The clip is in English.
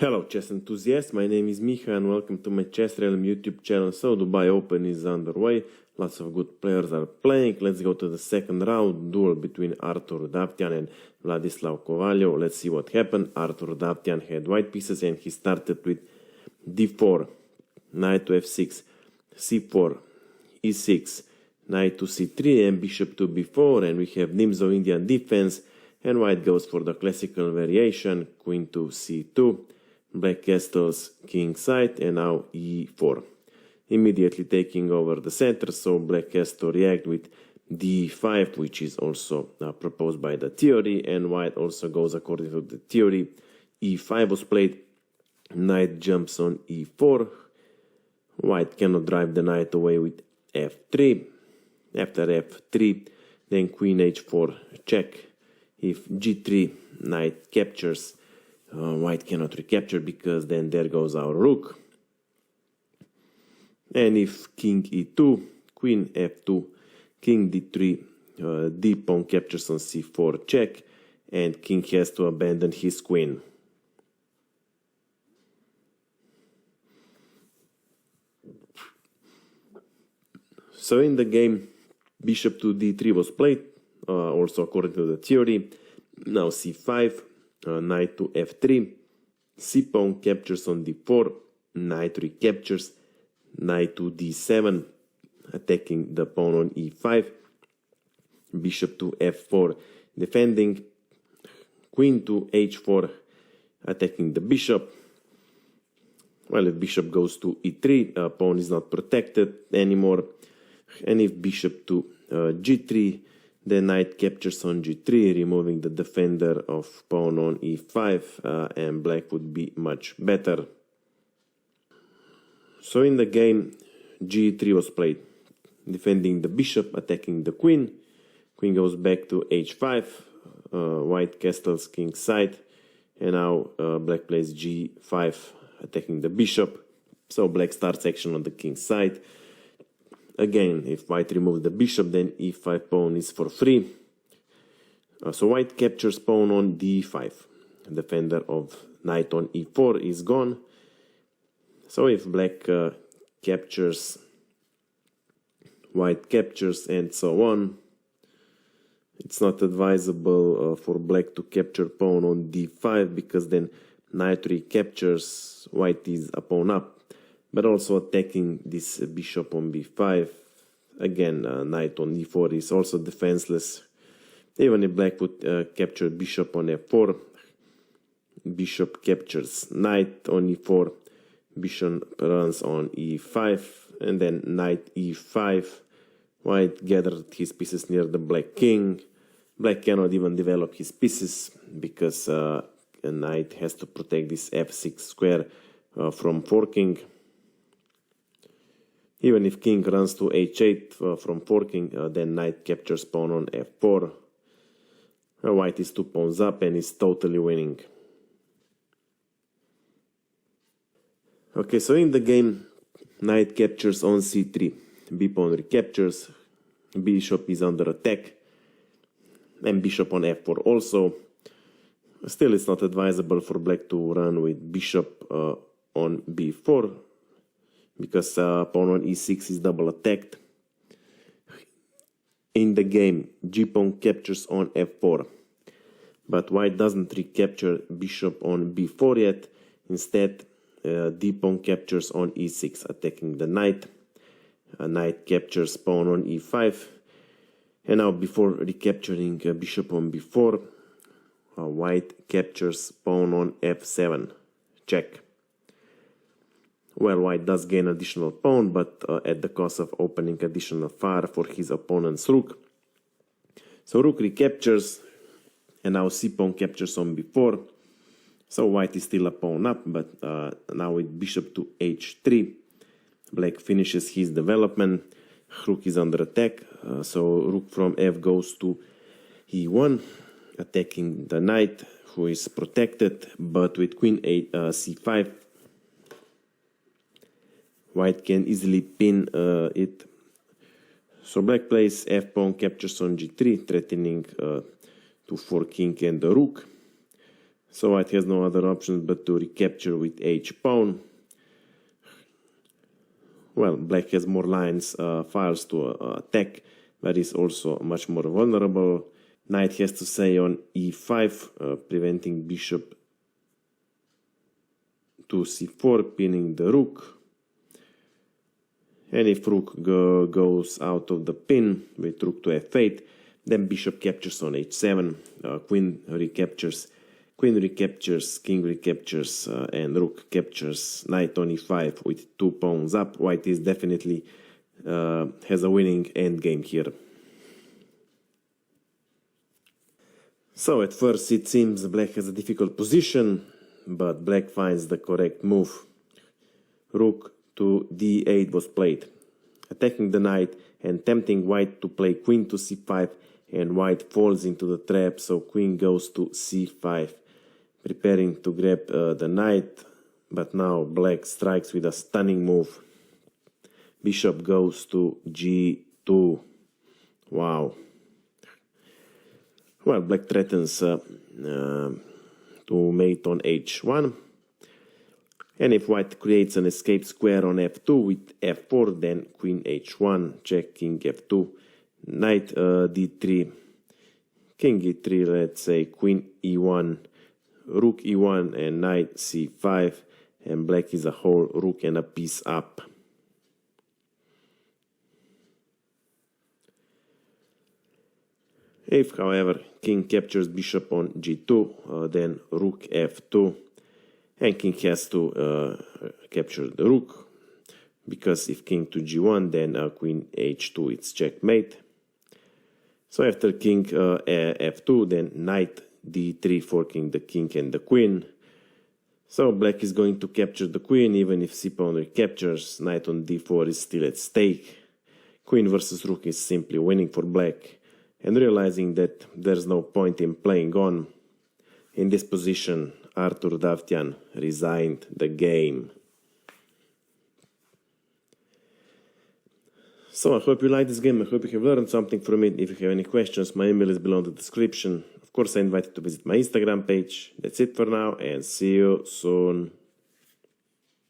Hello chess enthusiasts, my name is Miha and welcome to my chessrealm YouTube channel. So Dubai Open is underway, lots of good players are playing. Let's go to the second round, duel between Artur Davtyan and Vladislav Kovalev. Let's see what happened. Artur Davtyan had white pieces and he started with d4, knight to f6, c4, e6, knight to c3 and bishop to b4, and we have Nxd4 Indian defense, and white goes for the classical variation, queen to c2. Black castles king side and now e4, immediately taking over the center, so black has to react with d5, which is also proposed by the theory, and white also goes according to the theory. e5 was played, knight jumps on e4, white cannot drive the knight away with f3, after f3 then queen h4 check. If g3, knight captures, white cannot recapture because then there goes our rook. And if king e2, queen f2, king d3, d pawn captures on c4 check, and king has to abandon his queen. So in the game, bishop to d3 was played, also according to the theory. Now c5, knight to f3, c-pawn captures on d4, knight recaptures, knight to d7, attacking the pawn on e5, bishop to f4, defending, queen to h4, attacking the bishop. Well, if bishop goes to e3, pawn is not protected anymore, and if bishop to g3, the knight captures on g3, removing the defender of pawn on e5, and black would be much better. So in the game, g3 was played, defending the bishop, attacking the queen. Queen goes back to h5, white castles king side, and now black plays g5, attacking the bishop. So black starts action on the king side. Again, if white removes the bishop, then e5 pawn is for free. So white captures pawn on d5. Defender of knight on e4 is gone. So if black captures, white captures, and so on, it's not advisable for black to capture pawn on d5 because then knight recaptures, white is a pawn up. But also attacking this bishop on b5. Again, knight on e4 is also defenseless. Even if black would capture bishop on f4, bishop captures knight on e4, bishop runs on e5, and then knight e5. White gathered his pieces near the black king. Black cannot even develop his pieces because a knight has to protect this f6 square from forking. Even if king runs to h8 from forking, then knight captures pawn on f4. White is 2 pawns up and is totally winning. Okay, so in the game, knight captures on c3, b pawn recaptures, bishop is under attack, and bishop on f4 also. Still, it's not advisable for black to run with bishop on b4, because pawn on e6 is double attacked. In the game, g-pawn captures on f4, but white doesn't recapture bishop on b4 yet. Instead, d-pawn captures on e6, attacking the knight. Knight captures pawn on e5, and now before recapturing bishop on b4, white captures pawn on f7, check. Well, white does gain additional pawn, but at the cost of opening additional fire for his opponent's rook. So rook recaptures, and now c-pawn captures on b4. So white is still a pawn up, but now with bishop to h3, black finishes his development. Rook is under attack, so rook from f goes to e1, attacking the knight, who is protected, but with queen c5, white can easily pin it. So black plays f-pawn captures on g3, threatening to forking and the rook. So white has no other options but to recapture with h-pawn. Well, black has more lines, files to attack, but is also much more vulnerable. Knight has to stay on e5, preventing bishop to c4, pinning the rook. And if rook goes out of the pin with rook to f8, then bishop captures on h7, queen recaptures, king recaptures, and rook captures, knight on e5 with 2 pawns up. White is definitely has a winning endgame here. So at first it seems black has a difficult position, but black finds the correct move. Rook to d8 was played, attacking the knight and tempting white to play queen to c5, and white falls into the trap, so queen goes to c5, preparing to grab the knight, but now black strikes with a stunning move. Bishop goes to g2. Wow. Well, black threatens to mate on h1. And if white creates an escape square on f2 with f4, then queen h1, check, king f2, knight d3, king e3, let's say queen e1, rook e1, and knight c5, and black is a whole rook and a piece up. If, however, king captures bishop on g2, then rook f2, and king has to capture the rook, because if king to g1, then queen h2, it's checkmate. So after king f2, then knight d3, forking the king and the queen. So black is going to capture the queen, even if c-pawn recaptures. Knight on d4 is still at stake. Queen versus rook is simply winning for black. And realizing that there's no point in playing on, in this position, Artur Davtyan resigned the game. So I hope you like this game, I hope you have learned something from it. If you have any questions, my email is below in the description. Of course, I invite you to visit my Instagram page. That's it for now, and see you soon.